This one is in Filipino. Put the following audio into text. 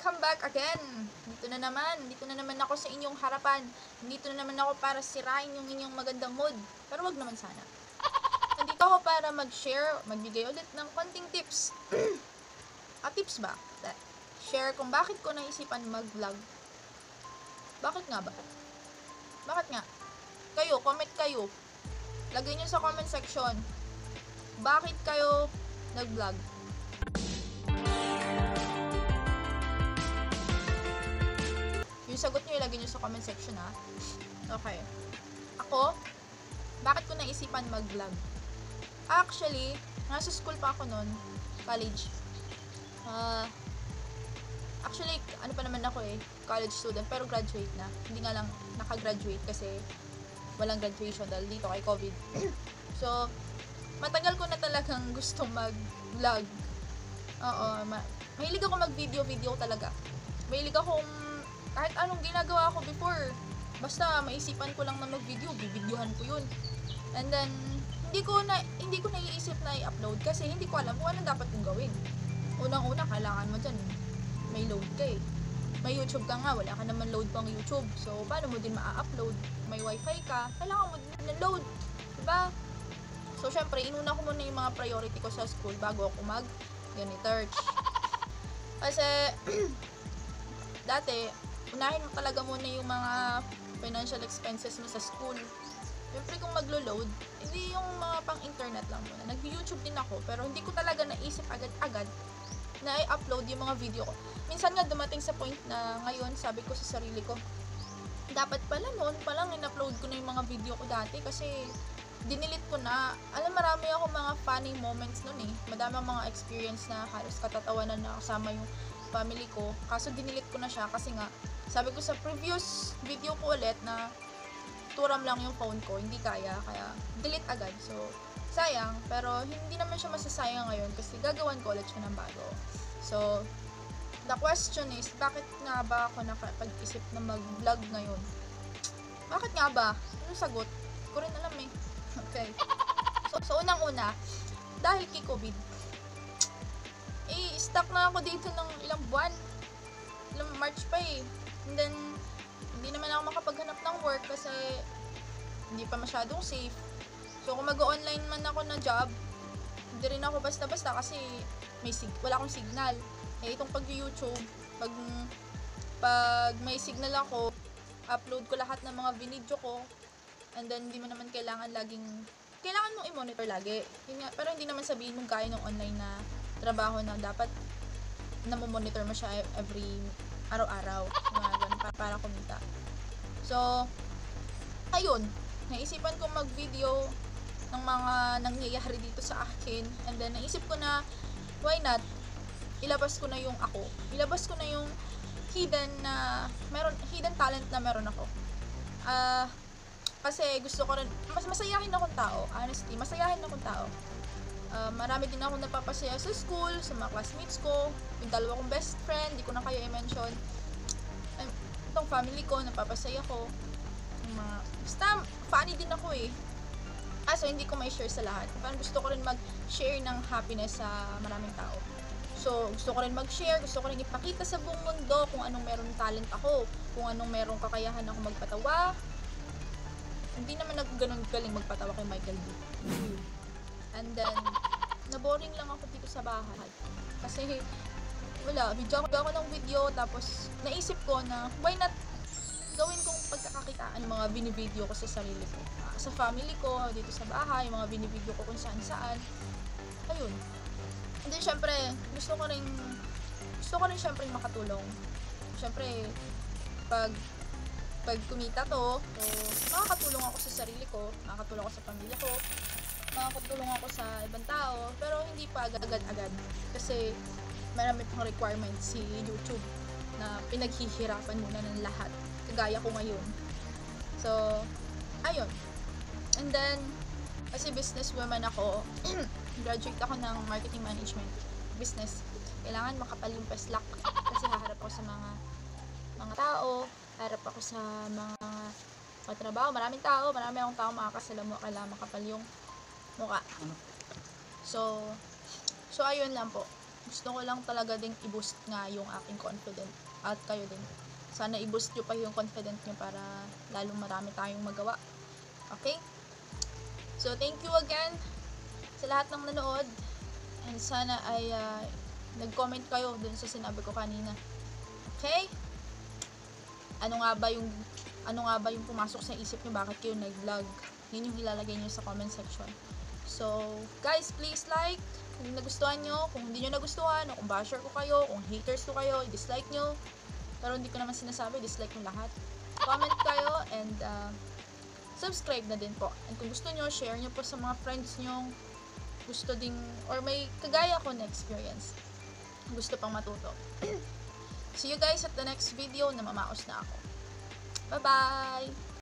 Welcome back again! Dito na naman ako sa inyong harapan. Dito na naman ako para sirain yung inyong magandang mood. Pero wag naman sana. Nandito ako para mag-share, magbigay ulit ng konting tips. Tips ba? Share kung bakit ko naisipan mag-vlog. Bakit nga ba? Bakit nga? Kayo, comment kayo. Lagay nyo sa comment section. Bakit kayo nag-vlog? Yung sagot nyo, ilagay nyo sa comment section, ha? Okay. Ako, bakit ko naisipan mag-vlog? Actually, nasa school pa ako noon, college. Actually, ano pa naman ako college student, pero graduate na. Hindi nga lang nakagraduate kasi walang graduation dahil dito kay COVID. So, matagal ko na talagang gusto mag-vlog. Oo, mahilig ako mag-video talaga. Mahilig akong kahit anong ginagawa ko before, basta maisipan ko lang na mag-video, bibidyohan ko yun. And then, hindi ko naiisip na i-upload kasi hindi ko alam kung anong dapat kong gawin. Unang-una, kailangan mo dyan, may load ka May YouTube ka nga, wala ka naman load pang YouTube. So, paano mo din ma-upload? May wifi ka, kailangan mo din na load. Diba? So, syempre, inuna ko muna yung mga priority ko sa school bago ako mag-research. Kasi, dati, unahin mo talaga muna yung mga financial expenses mo sa school. Siyempre kung maglo-load, hindi yung mga pang-internet lang muna. Nag-YouTube din ako, pero hindi ko talaga naisip agad-agad na i-upload yung mga video ko. Minsan nga dumating sa point na ngayon, sabi ko sa sarili ko, dapat pala noon palang in-upload ko na yung mga video ko dati kasi dinilit ko na. Alam, marami ako mga funny moments noon Madami mga experience na halos katatawanan na kasama yung family ko. Kaso dinilit ko na siya kasi nga, sabi ko sa previous video ko ulit na turam lang yung phone ko, hindi kaya delete agad. So, sayang, pero hindi naman siya masasayang ngayon kasi gagawan ko ulit siya ng bago. So, the question is, bakit nga ba ako nakapag-isip na mag-vlog ngayon? Bakit nga ba? Anong sagot? Hindi ko rin alam Okay. So unang-una, dahil kay COVID, stuck na ako dito ng ilang buwan. Ilang March pa And then, hindi naman ako makapaghanap ng work kasi hindi pa masyadong safe. So, kung mag-online man ako na job, hindi rin ako basta-basta kasi wala akong signal. Itong pag-YouTube, pag may signal ako, upload ko lahat ng mga video ko. And then, hindi mo naman kailangan mong i-monitor lagi. Pero hindi naman sabihin mong kaya ng online na trabaho na dapat namomonitor mo siya every araw-araw. Para kumita. So, ayun. Naisipan ko mag-video ng mga nangyayari dito sa akin. And then, naisip ko na, why not? Ilabas ko na yung ako. Ilabas ko na yung hidden talent na meron ako. Kasi gusto ko rin, masayahin akong tao. Honestly, masayahin akong tao. Marami din ako napapasaya sa school, sa mga classmates ko, yung dalawa kong best friend, di ko na kayo i-mention. Itong family ko, napapasaya ko. Basta, funny din ako So, hindi ko may share sa lahat. Parang gusto ko rin mag-share ng happiness sa maraming tao. So, gusto ko rin mag-share, gusto ko rin ipakita sa buong mundo kung anong meron talent ako, kung anong merong kakayahan ako magpatawa. Hindi naman ganun galing magpatawa kay Michael B. And then, naboring lang ako dito sa bahay. Kasi, video ako ng video, tapos naisip ko na, why not gawin kong pagkakakitaan mga binivideo ko sa sarili ko. Sa family ko, dito sa bahay, mga binivideo ko kung saan-saan. Ayun. And then, syempre, gusto ko rin syempre makatulong. Syempre, pag kumita to, so, makakatulong ako sa sarili ko, makakatulong ako sa pamilya ko, makakatulong ako sa ibang tao, pero hindi pa agad-agad. Kasi, marami pang requirements si YouTube na pinaghihirapan muna ng lahat. Kagaya ko ngayon. So, ayun. And then, kasi businesswoman ako, graduate ako ng marketing management business. Kailangan makapal yung peslak kasi haharap ako sa mga tao, harap ako sa mga katrabaho, marami akong tao makakasalamuha, kailangan makapal yung mukha. So ayun lang po. Gusto ko lang talaga ding i-boost nga yung aking confident at kayo din. Sana i-boost nyo pa yung confident nyo para lalong marami tayong magawa. Okay? So, thank you again sa lahat ng nanood. And sana ay nag-comment kayo dun sa sinabi ko kanina. Okay? Ano nga ba yung pumasok sa isip nyo? Bakit kayo nag-vlog? Yun yung ilalagay nyo sa comment section. So, guys, please like kung nagustuhan nyo. Kung hindi nyo nagustuhan, o kung basher ko kayo, kung haters ko kayo, dislike nyo. Pero hindi ko naman sinasabi, dislike nyo lahat. Comment kayo and subscribe na din po. And kung gusto nyo, share nyo po sa mga friends nyo. Gusto ding, or may kagaya ko na experience. Gusto pang matuto. See you guys at the next video na mamaos na ako. Bye-bye!